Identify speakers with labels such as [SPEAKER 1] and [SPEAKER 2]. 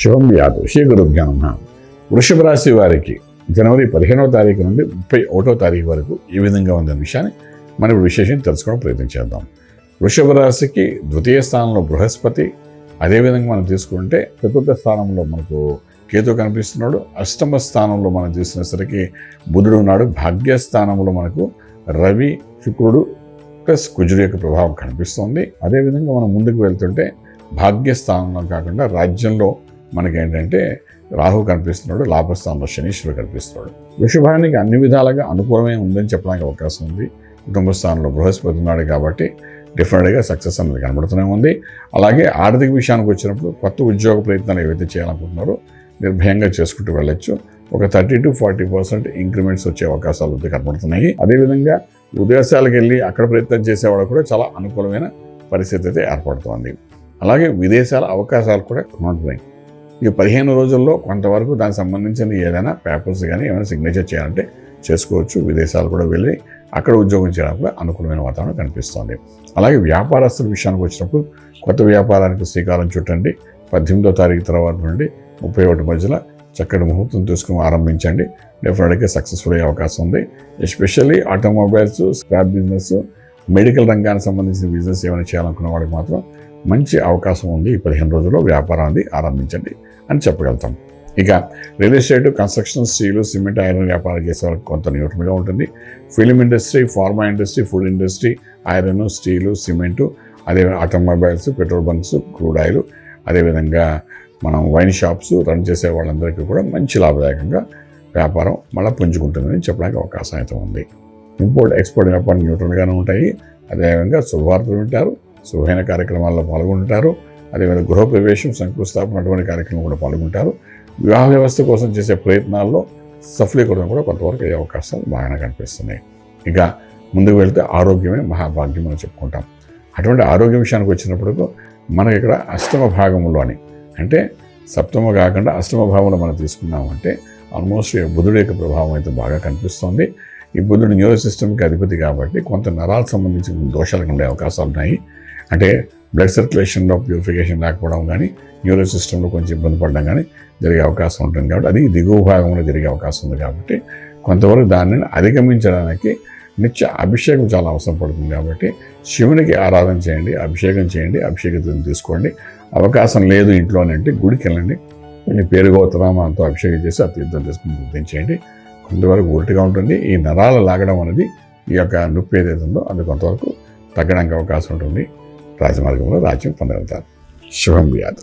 [SPEAKER 1] శుభం వ్యాధు శ్రీ గురుభ్యో నమః. వృషభ రాశి వారికి జనవరి 15వ తారీఖు నుండి 31వ తారీఖు వరకు ఈ విధంగా ఉందన్న విషయాన్ని మనం విశేషం తెలుసుకోవడం ప్రయత్నం చేద్దాం. వృషభ రాశికి ద్వితీయ స్థానంలో బృహస్పతి, అదేవిధంగా మనం తీసుకుంటే చతుర్థ స్థానంలో మనకు కేతు కనిపిస్తున్నాడు. అష్టమ స్థానంలో మనం చూసినసరికి బుధుడు ఉన్నాడు. భాగ్యస్థానంలో మనకు రవి, శుక్రుడు ప్లస్ కుజుడు యొక్క ప్రభావం కనిపిస్తుంది. అదేవిధంగా మనం ముందుకు వెళ్తుంటే భాగ్యస్థానంలో కాకుండా రాజ్యంలో మనకేంటంటే రాహు కనిపిస్తున్నాడు. లాభస్థానంలో శనీశ్వరుడు కనిపిస్తున్నాడు. వృషభానికి అన్ని విధాలుగా అనుకూలమే ఉందని చెప్పడానికి అవకాశం ఉంది. కుటుంబ స్థానంలో బృహస్పతి ఉన్నాడు కాబట్టి డెఫినెట్గా సక్సెస్ అనేది కనబడుతూనే ఉంది. అలాగే ఆర్థిక విషయానికి వచ్చినప్పుడు కొత్త ఉద్యోగ ప్రయత్నాలు ఏవైతే చేయాలనుకుంటున్నారో నిర్భయంగా చేసుకుంటూ వెళ్ళొచ్చు. ఒక 30 to 40% ఇంక్రిమెంట్స్ వచ్చే అవకాశాలు అయితే కనబడుతున్నాయి. అదేవిధంగా విదేశాలకు వెళ్ళి అక్కడ ప్రయత్నం చేసేవాళ్ళు కూడా చాలా అనుకూలమైన పరిస్థితి అయితే ఏర్పడుతోంది. అలాగే విదేశాల అవకాశాలు కూడా ఉంటున్నాయి. ఈ 15 రోజుల్లో కొంతవరకు దానికి సంబంధించిన ఏదైనా పేపర్స్ కానీ ఏమైనా సిగ్నేచర్ చేయాలంటే చేసుకోవచ్చు. విదేశాలు కూడా వెళ్ళి అక్కడ ఉద్యోగం చేయడానికి కూడా అనుకూలమైన వాతావరణం కనిపిస్తోంది. అలాగే వ్యాపారస్తుల విషయానికి వచ్చినప్పుడు కొత్త వ్యాపారానికి శ్రీకారం చుట్టండి. 18వ తారీఖు తర్వాత నుండి 31 మధ్యలో చక్కటి ముహూర్తం తీసుకుని ఆరంభించండి. డెఫినెట్గా సక్సెస్ఫుల్ అయ్యే అవకాశం ఉంది. Especially automobiles, scrap business, medical రంగానికి సంబంధించిన బిజినెస్ ఏమైనా చేయాలనుకున్న వాడికి మాత్రం మంచి అవకాశం ఉంది. ఈ 15 రోజుల్లో వ్యాపారాన్ని ఆరంభించండి అని చెప్పగలుగుతాం. ఇక real estate, construction, steel, cement, iron వ్యాపారం చేసే వాళ్ళకి కొంత న్యూట్రల్గా ఉంటుంది. Film industry, pharma industry, food industry, iron, steel, cement, అదే automobiles, petrol bunks, crude oil, అదేవిధంగా మనం వైన్ షాప్స్ రన్ చేసే వాళ్ళందరికీ కూడా మంచి లాభదాయకంగా వ్యాపారం మళ్ళీ పుంజుకుంటుందని చెప్పడానికి అవకాశం అయితే ఉంది. ఇంపోర్ట్, ఎక్స్పోర్ట్ వ్యాపారం న్యూట్రల్గానే ఉంటాయి. అదేవిధంగా శుభవార్తలు వింటారు, శుభమైన కార్యక్రమాల్లో పాల్గొంటారు. అదేవిధంగా గృహప్రవేశం, శంకుస్థాపన అటువంటి కార్యక్రమం కూడా పాల్గొంటారు. వివాహ వ్యవస్థ కోసం చేసే ప్రయత్నాల్లో సఫలీకరణ కూడా కొంతవరకు అయ్యే అవకాశాలు బాగానే కనిపిస్తున్నాయి. ఇక ముందుకు వెళ్తే ఆరోగ్యమే మహాభాగ్యం అని చెప్పుకుంటాం. అటువంటి ఆరోగ్య విషయానికి వచ్చినప్పుడు మనకి ఇక్కడ అష్టమ భాగంలోని అంటే సప్తమ కాకుండా అష్టమ భావంలో మనం తీసుకున్నామంటే ఆల్మోస్ట్ బుధుడు యొక్క ప్రభావం అయితే బాగా కనిపిస్తుంది. ఈ బుధుడు న్యూరో సిస్టమ్కి అధిపతి కాబట్టి కొంత నరాలకు సంబంధించిన దోషాలకు ఉండే అవకాశాలు ఉన్నాయి. అంటే బ్లడ్ సర్క్యులేషన్లో ప్యూరిఫికేషన్ లేకపోవడం కానీ, న్యూరో సిస్టంలో కొంచెం ఇబ్బంది పడడం కానీ జరిగే అవకాశం ఉంటుంది. కాబట్టి అది దిగువ భాగంలో జరిగే అవకాశం ఉంది. కాబట్టి కొంతవరకు దానిని అధిగమించడానికి నిత్య అభిషేకం చాలా అవసరం పడుతుంది. కాబట్టి శివునికి ఆరాధన చేయండి, అభిషేకం చేయండి, అభిషేకం తీసుకోండి. అవకాశం లేదు ఇంట్లోనంటే గుడికి వెళ్ళండి, కొన్ని పేరుగోతరామంతో అభిషేకం చేసి ఆ తీర్థం తీసుకుని గుర్తించేయండి. కొంతవరకు ఊరిటిగా ఉంటుంది. ఈ నరాలు లాగడం అనేది ఈ యొక్క నొప్పి ఏదైతే ఉందో అది కొంతవరకు తగ్గడానికి అవకాశం ఉంటుంది. రాజమార్గంలో రాజ్యం పొందగలుగుతారు. శుభం వ్యాధి.